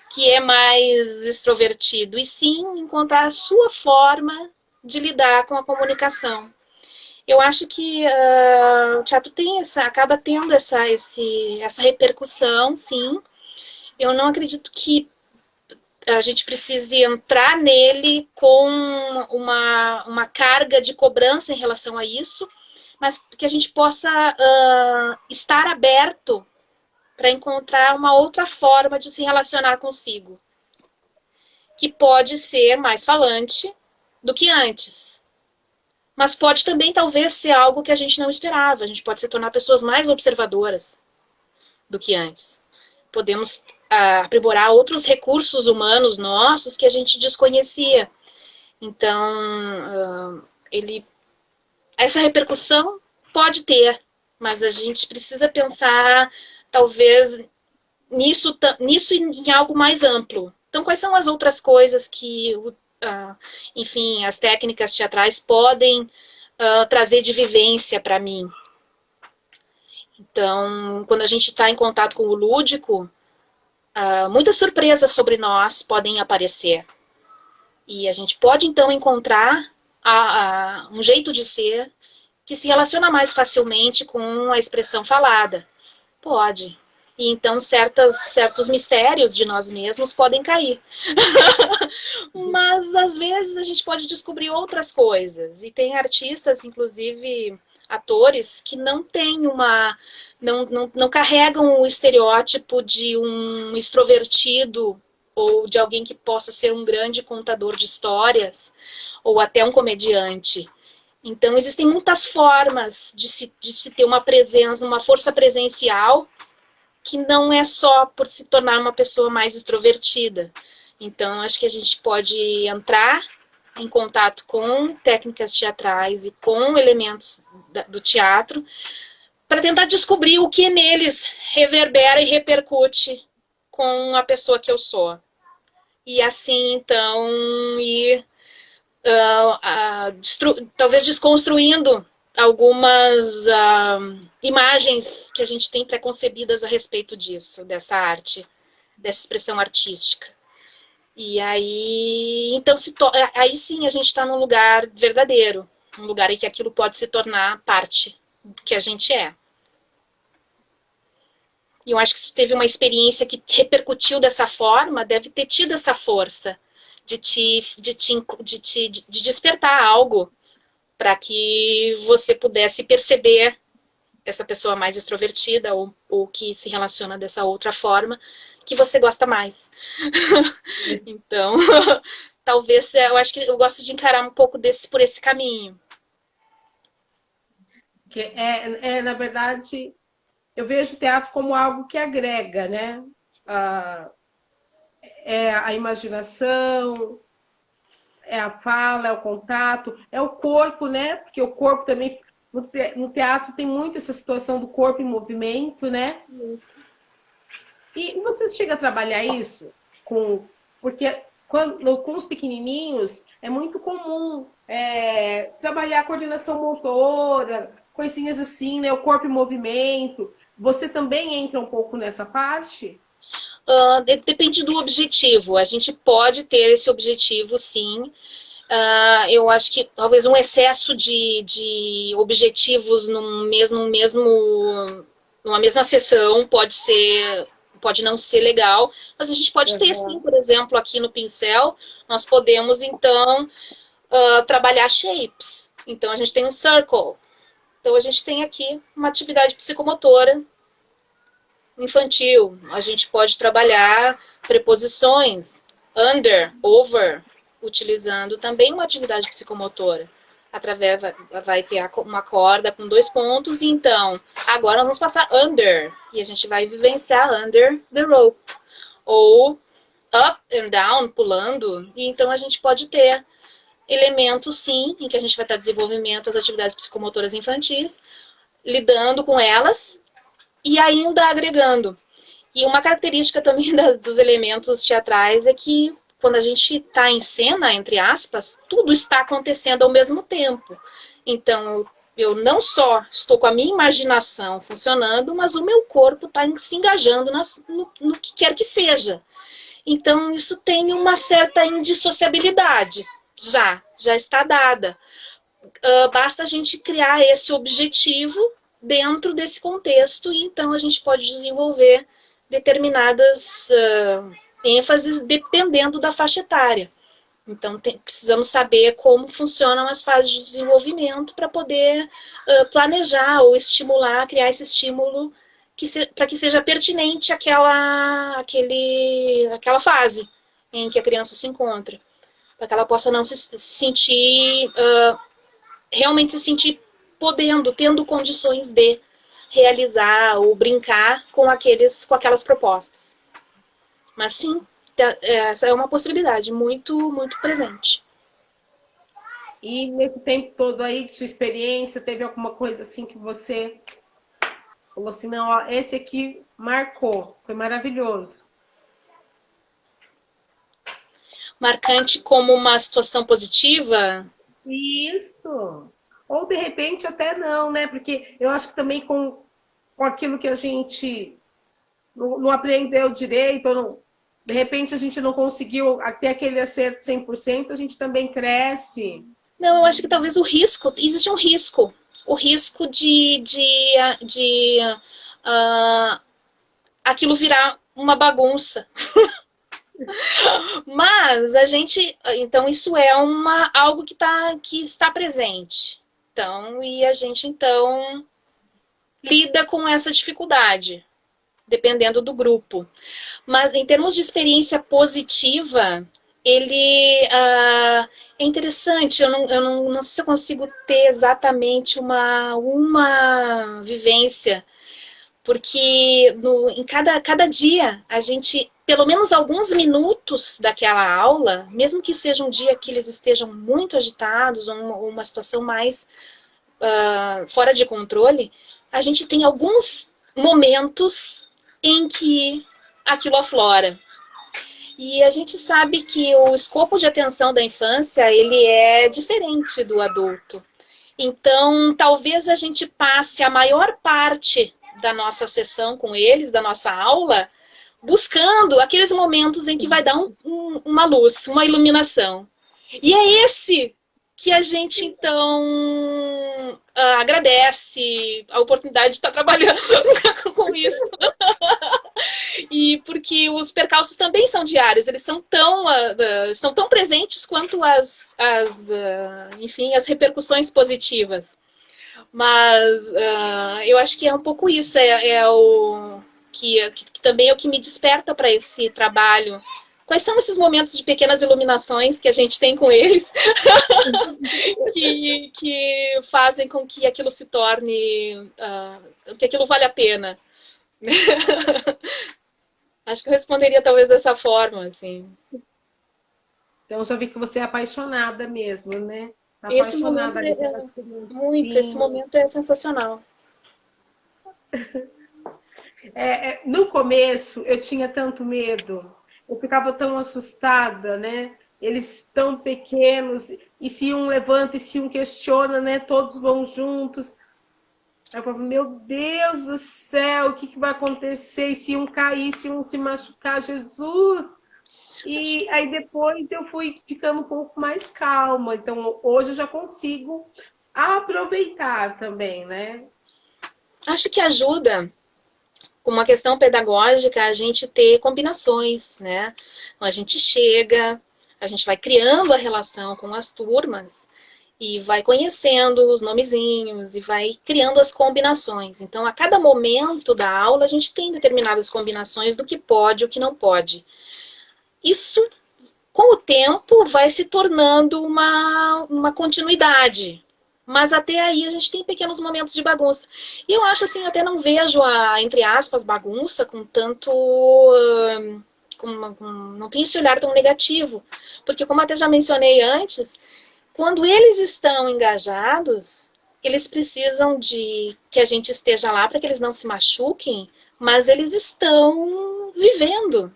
que é mais extrovertido, e sim encontrar a sua forma de lidar com a comunicação. Eu acho que o teatro acaba tendo essa repercussão, sim. Eu não acredito que a gente precise entrar nele com uma carga de cobrança em relação a isso, mas que a gente possa estar aberto para encontrar uma outra forma de se relacionar consigo, que pode ser mais falante do que antes. Mas pode também, talvez, ser algo que a gente não esperava. A gente pode se tornar pessoas mais observadoras do que antes. Podemos aprimorar outros recursos humanos nossos que a gente desconhecia. Então, essa repercussão pode ter, mas a gente precisa pensar, talvez, nisso em algo mais amplo. Então, quais são as outras coisas que, enfim, as técnicas teatrais podem trazer de vivência para mim? Então, quando a gente está em contato com o lúdico, muitas surpresas sobre nós podem aparecer. E a gente pode, então, encontrar um jeito de ser que se relaciona mais facilmente com a expressão falada. Pode. E então certos mistérios de nós mesmos podem cair. Mas às vezes a gente pode descobrir outras coisas. E tem artistas, inclusive atores, que não têm não carregam o estereótipo de um extrovertido ou de alguém que possa ser um grande contador de histórias ou até um comediante. Então existem muitas formas de se ter uma presença, uma força presencial, que não é só por se tornar uma pessoa mais extrovertida. Então, acho que a gente pode entrar em contato com técnicas teatrais e com elementos do teatro para tentar descobrir o que neles reverbera e repercute com a pessoa que eu sou. E assim, então, ir talvez desconstruindo algumas imagens que a gente tem preconcebidas a respeito disso, dessa arte, dessa expressão artística. E aí, então, aí sim a gente está num lugar verdadeiro, um lugar em que aquilo pode se tornar parte do que a gente é. E eu acho que se teve uma experiência que repercutiu dessa forma, deve ter tido essa força de despertar algo para que você pudesse perceber essa pessoa mais extrovertida ou que se relaciona dessa outra forma que você gosta mais. Então, talvez, eu acho que eu gosto de encarar um pouco por esse caminho. Que na verdade, eu vejo o teatro como algo que agrega, né? É a imaginação, é a fala, é o contato, é o corpo, né? Porque o corpo também, no teatro tem muito essa situação do corpo em movimento, né? Isso. E você chega a trabalhar isso porque com os pequenininhos é muito comum trabalhar a coordenação motora, coisinhas assim, né? O corpo em movimento. Você também entra um pouco nessa parte? Depende do objetivo. A gente pode ter esse objetivo, sim. Eu acho que talvez um excesso de objetivos numa mesma sessão pode não ser legal, mas a gente pode ter, sim, por exemplo, aqui no pincel, nós podemos, então, trabalhar shapes. Então, a gente tem um circle. Então, a gente tem aqui uma atividade psicomotora infantil. A gente pode trabalhar preposições, under, over, utilizando também uma atividade psicomotora. Vai ter uma corda com 2 pontos, e então, agora nós vamos passar under, e a gente vai vivenciar under the rope. Ou up and down, pulando, e então a gente pode ter elementos, sim, em que a gente vai estar desenvolvendo as atividades psicomotoras infantis, lidando com elas, e ainda agregando. E uma característica também dos elementos teatrais é que quando a gente está em cena, entre aspas, tudo está acontecendo ao mesmo tempo. Então, eu não só estou com a minha imaginação funcionando, mas o meu corpo está se engajando no que quer que seja. Então, isso tem uma certa indissociabilidade. Já está dada. Basta a gente criar esse objetivo dentro desse contexto, e então a gente pode desenvolver determinadas ênfases dependendo da faixa etária. Então, precisamos saber como funcionam as fases de desenvolvimento para poder planejar ou estimular, criar esse estímulo para que seja pertinente àquela fase em que a criança se encontra. Para que ela possa não se sentir, realmente se sentir tendo condições de realizar ou brincar com aquelas propostas. Mas sim, essa é uma possibilidade muito, muito presente. E nesse tempo todo aí de sua experiência, teve alguma coisa assim que você falou assim, não, ó, esse aqui marcou, foi maravilhoso. Marcante como uma situação positiva? Isso. Ou de repente até não, né? Porque eu acho que também com aquilo que a gente não aprendeu direito, ou não, de repente a gente não conseguiu ter aquele acerto 100%, a gente também cresce. Não, eu acho que talvez existe um risco. O risco de aquilo virar uma bagunça. Mas então isso é algo que está presente. Então, e a gente então lida com essa dificuldade, dependendo do grupo. Mas em termos de experiência positiva, ele é interessante. Eu não sei se eu consigo ter exatamente uma vivência, porque em cada dia a gente, pelo menos alguns minutos daquela aula, mesmo que seja um dia que eles estejam muito agitados ou uma situação mais fora de controle, a gente tem alguns momentos em que aquilo aflora. E a gente sabe que o escopo de atenção da infância, ele é diferente do adulto. Então, talvez a gente passe a maior parte da nossa sessão com eles, da nossa aula, buscando aqueles momentos em que vai dar uma luz, uma iluminação. E é esse que a gente, então, agradece a oportunidade de estar trabalhando com isso. E porque os percalços também são diários, eles estão tão presentes quanto enfim, as repercussões positivas. Mas eu acho que é um pouco isso, que também é o que me desperta para esse trabalho quais são esses momentos de pequenas iluminações que a gente tem com eles que fazem com que aquilo se torne, que aquilo vale a pena. Acho que eu responderia talvez dessa forma, assim. Então, eu já vi que você é apaixonada mesmo, né? Esse momento Apaixonada ali pelas muito, esse criancinhas. momento é sensacional. No começo, eu tinha tanto medo, eu ficava tão assustada, né? Eles tão pequenos, e se um levanta e se um questiona, né? Todos vão juntos. Aí eu falava, meu Deus do céu, o que, que vai acontecer? E se um cair, se um se machucar, Jesus! E aí depois eu fui ficando um pouco mais calma. Então hoje eu já consigo aproveitar também, né? Acho que ajuda, com uma questão pedagógica, a gente ter combinações, né? Então, a gente chega, a gente vai criando a relação com as turmas e vai conhecendo os nomezinhos e vai criando as combinações. Então, a cada momento da aula, a gente tem determinadas combinações do que pode e o que não pode. Isso, com o tempo, vai se tornando uma continuidade. Mas até aí a gente tem pequenos momentos de bagunça. E eu acho assim, até não vejo a, entre aspas, bagunça com tanto... não tem esse olhar tão negativo. Porque, como até já mencionei antes, quando eles estão engajados, eles precisam de que a gente esteja lá para que eles não se machuquem, mas eles estão vivendo.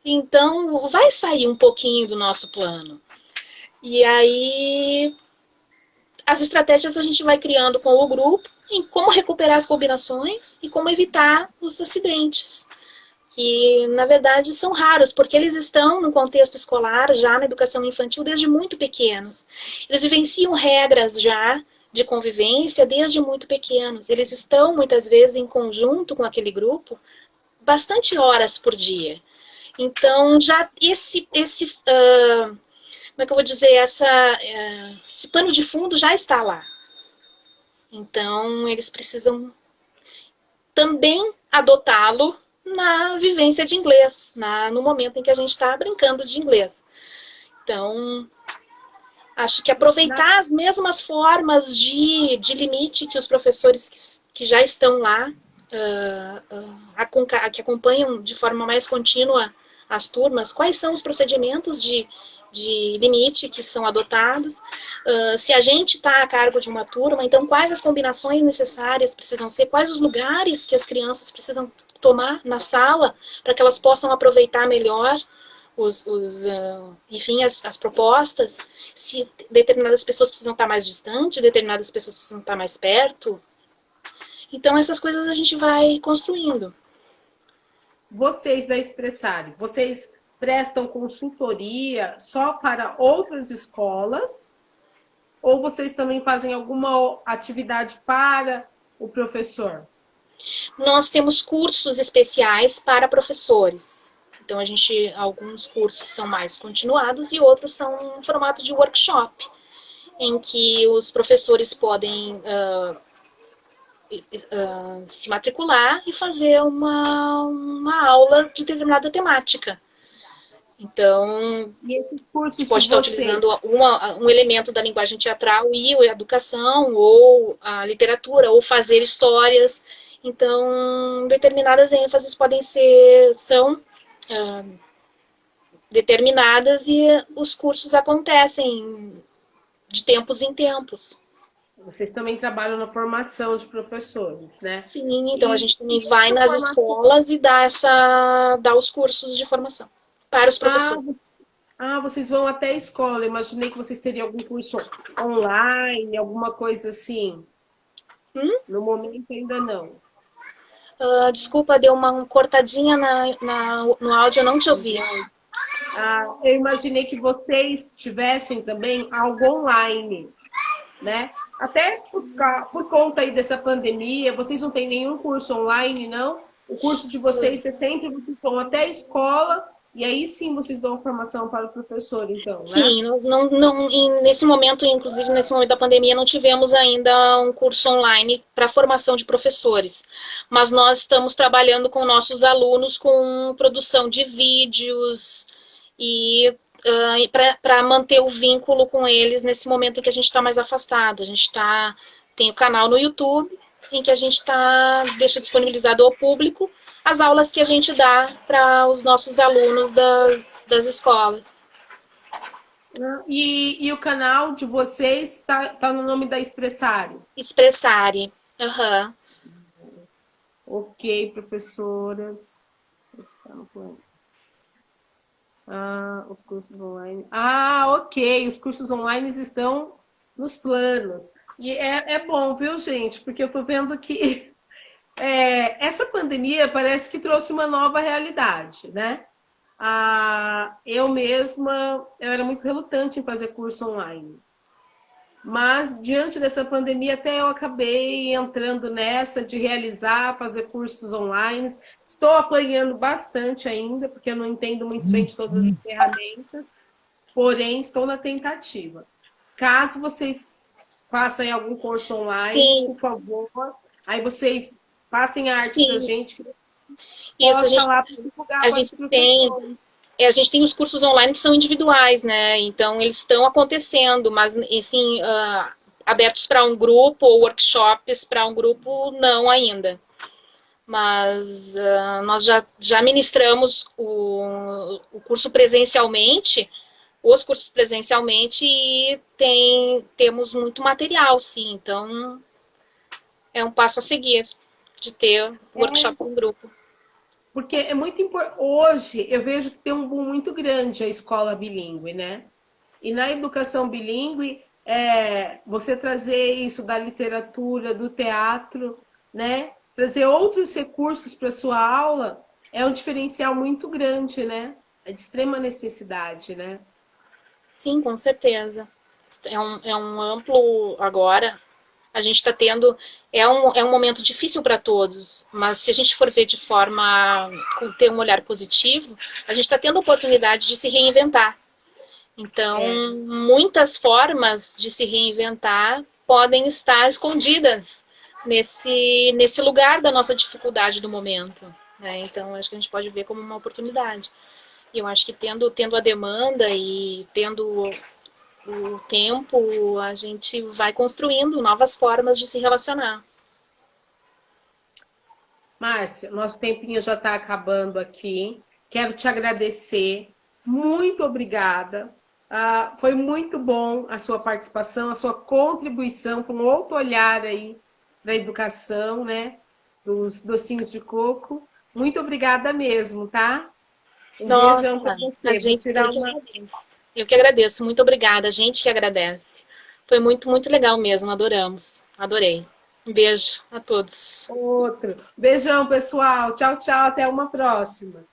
Então, vai sair um pouquinho do nosso plano. E aí, as estratégias a gente vai criando com o grupo em como recuperar as combinações e como evitar os acidentes. Que, na verdade, são raros, porque eles estão no contexto escolar, já na educação infantil, desde muito pequenos. Eles vivenciam regras já de convivência desde muito pequenos. Eles estão, muitas vezes, em conjunto com aquele grupo, bastante horas por dia. Então, já como é que eu vou dizer, esse pano de fundo já está lá. Então, eles precisam também adotá-lo na vivência de inglês, no momento em que a gente está brincando de inglês. Então, acho que aproveitar as mesmas formas de limite que os professores que já estão lá, que acompanham de forma mais contínua as turmas, quais são os procedimentos de limite que são adotados, se a gente está a cargo de uma turma, então quais as combinações necessárias precisam ser, quais os lugares que as crianças precisam tomar na sala para que elas possam aproveitar melhor enfim, as propostas, se determinadas pessoas precisam estar mais distantes, determinadas pessoas precisam estar mais perto. Então essas coisas a gente vai construindo. Vocês da Expressari, vocês prestam consultoria só para outras escolas? Ou vocês também fazem alguma atividade para o professor? Nós temos cursos especiais para professores. Então, alguns cursos são mais continuados e outros são em formato de workshop, em que os professores podem se matricular e fazer uma aula de determinada temática. Então, você pode estar utilizando um elemento da linguagem teatral e a educação, ou a literatura, ou fazer histórias. Então, determinadas ênfases são determinadas e os cursos acontecem de tempos em tempos. Vocês também trabalham na formação de professores, né? Sim, então a gente também vai nas escolas e dá os cursos de formação para os professores. Vocês vão até a escola. Eu imaginei que vocês teriam algum curso online, alguma coisa assim. No momento ainda não. Desculpa, deu uma cortadinha no áudio, eu não te ouvi. Eu imaginei que vocês tivessem também algo online, né? Até por conta aí dessa pandemia, vocês não têm nenhum curso online, não? O curso de vocês é sempre vocês vão até a escola e aí sim vocês dão formação para o professor, então, né? Sim, nesse momento, inclusive nesse momento da pandemia, não tivemos ainda um curso online para formação de professores. Mas nós estamos trabalhando com nossos alunos com produção de vídeos e para manter o vínculo com eles nesse momento em que a gente está mais afastado. A gente tem o canal no YouTube, em que a gente deixa disponibilizado ao público as aulas que a gente dá para os nossos alunos das escolas. E o canal de vocês está no nome da Expressari? Expressari. Uhum. Ok, professoras. Os cursos online. Ok. Os cursos online estão nos planos. E é bom, viu, gente? Porque eu estou vendo que essa pandemia parece que trouxe uma nova realidade, né? Eu mesma, eu era muito relutante em fazer curso online. Mas, diante dessa pandemia, até eu acabei entrando nessa de fazer cursos online. Estou apanhando bastante ainda, porque eu não entendo muito bem de todas as ferramentas, porém, estou na tentativa. Caso vocês façam algum curso online, sim, por favor, aí vocês passem a arte para a gente. Isso, a gente tem os cursos online que são individuais, né? Então, eles estão acontecendo, mas, assim, abertos para um grupo ou workshops para um grupo, não ainda. Mas nós já ministramos o curso presencialmente, os cursos presencialmente, e temos muito material, sim. Então, é um passo a seguir de ter workshop em grupo. Porque é muito importante. Hoje eu vejo que tem um boom muito grande a escola bilíngue, né? E na educação bilíngue, você trazer isso da literatura, do teatro, né? Trazer outros recursos para sua aula é um diferencial muito grande, né? É de extrema necessidade, né? Sim, com certeza. É um amplo agora. A gente está tendo. É um momento difícil para todos, mas se a gente for ver de forma. ter um olhar positivo, a gente está tendo a oportunidade de se reinventar. Então, muitas formas de se reinventar podem estar escondidas nesse lugar da nossa dificuldade do momento. Né? Então, acho que a gente pode ver como uma oportunidade. E eu acho que tendo a demanda e tendo o tempo, a gente vai construindo novas formas de se relacionar. Márcia, nosso tempinho já está acabando aqui. Quero te agradecer. Muito obrigada. Foi muito bom a sua participação, a sua contribuição com outro olhar aí da educação, né? Dos docinhos de coco. Muito obrigada mesmo, tá? Beijão para você. Eu que agradeço. Muito obrigada. A gente que agradece. Foi muito, muito legal mesmo. Adoramos. Adorei. Um beijo a todos. Outro. Beijão, pessoal. Tchau, tchau. Até uma próxima.